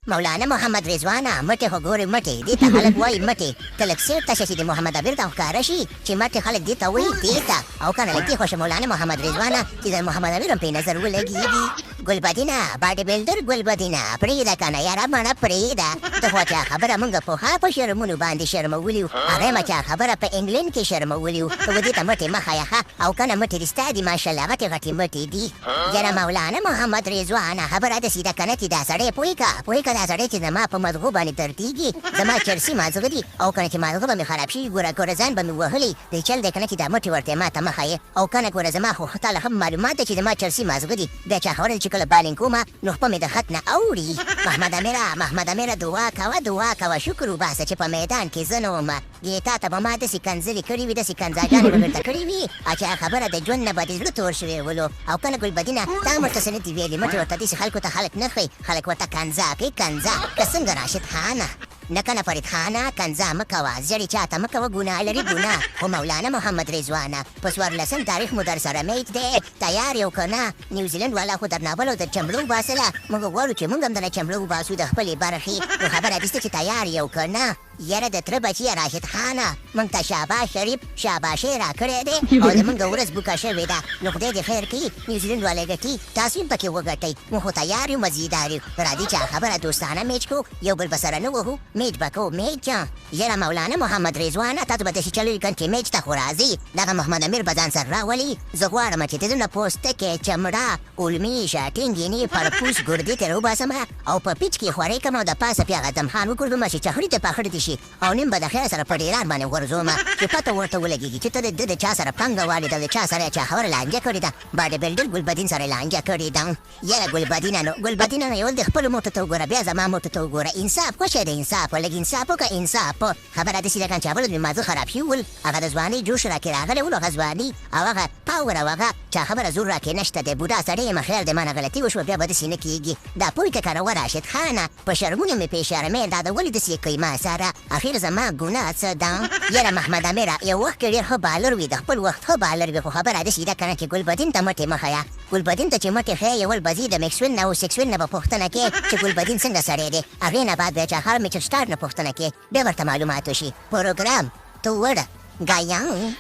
مولانا محمد رضوانه مټې خو ګورې مټې دې ته خلک وایي مټې ته لږ سیر ته شه چې د محمد امیر ته ښکاره شي چې مټې خلک دې ته وایي دې ته او که نه لږ دې خوښه مولانا محمد رضوانه چې د محمد امیر هم پرې نظر ولګېږي ګلبدینه باډي بلډر ګلبدینه پرېږده که نه یاره مڼه پرېږده ته خو چا خبره موږ پخوا په شرمونو باندې شرمولي وو هغې ما چا خبره په انګلینډ کې شرمولي وو ته ودې ته مټې مه ښایه ښه او که نه مټې دې ستا دي ماشاءالله غټې غټې مټې دي یاره مولانا محمد رضوانه خبره داسې ده که نه چې دا سړی پوهې که دا سړی چې زما په مزغو باندې ترتیږي زما چرسي مازغه دي او که نه چې مازغه به مې خراب شي ګوره ګورزان به مې وهلی دی چل دی که نه چې دا مټې ورته ما ته مه ښایې او که نه ګوره زما خو تاله ښه معلومات ده چې زما چرسي مازغه دي بیا چا خبره چې کله بالینګ کومه نو خپه مې د خط نه اوړي محمد امیره دعا کوه شکر وباسه چې په میدان کې زه نه وم ګیتا ته به ما داسې کنځلې کړې وي داسې کنځاګانې به درته کړې وي چې خبره د ژوند نه به دې زړه تور شوی ولو او که نه ګلبدینه تا ورته څه نه دي ویلي مټې ورته داسې خلکو ته خلک نه ښایي خلک ورته کنځا کوي کنځا که څنګه راشد خانه نه کنه فرید خانه کنځا مه کوه زړې چاته مه کوه ګناه لري ګناه خو مولانا محمد رضوانه په 14 تاریخ مو در سره میچ دی تیار یو که نه نیوزیلند والا خو در ناول او در چمړو وباسله موږ غواړو چې موږ هم درنه چمړو وباسو د خپلې برخې نو خبره دې چې تیار یو که نه یاره د تره بچیه راشد خانه موږ ته شاباش شریف شاباشي راکړی دی او زموږ ورځ بوکه شوې ده نو خدای دې خیر کړي نیوزیلند والې ګټي تاسو هم پکې وګټئ موږ خو تیار یو مزیدار یو راځئ چې خبره دوستانه میچ کو یو بل به سره نه وهو میچ به کوو میچ یاره مولانا محمد رضوانه تاسو به داسې څلورې ګنټې میچ ته خو راځئ دغه محمد امیر به ځان سره راولي زه غواړم چې د ده نه پوستکی چمړه کولمې شاټینګینې پړپوس ګردې ترې وباسم او په پیچ کې خوارۍ کړم او د پاسه بیا هغه دمخان وګرځوم چې چخړي ته پخړې دي شي او نیم به د خیر سره په ډیران باندې غورځوم چې پته ورته ولګېږي چې ته د چا سره پنګه والې ده د چا سره چا خبره لانجه کړې ده باډي بلډر ګلبدین سره لانجه کړې ده یاره ګلبدینه نو یو د خپلو موټو ته وګوره بیا زما موټو ته وګوره انصاف خوښی دی انصاف لږ انصاف وکړه انصاف خبره داسې ده که چې اول مې مازه خراب شوي ول هغه د ځوانۍ جوش راکې راغلی ول هغه ځواني او هغه پاور او هغه چا خبره زور راکې نشته دی بوډا سړی یم خیر دی مانه غلطي وشوه بیا به داسې نه کېږي دا پوه که که نه وراشد خانه په شرمونو مې پېشرمې دا د ولې داسې کوي ما سره اخر زما ګناه څه ده یاره محمد امیره یو وخت کې ډېر ښه بالر وي د خپل وخت ښه بالر وي خو خبره داسې ده که نه چې ګلبدین ته مټې مه ښیه ګلبدین ته چې مټې ښیې یول به ځي د میکسویل نه او سیکسویل نه به پوښتنه کې چې ګلبدین څنګه سړی دی هغې نه بعد بیا چاخار میچر سټار نه پوښتنه کې بیا ورته معلومات وشي پروګرام تو وړه ګایان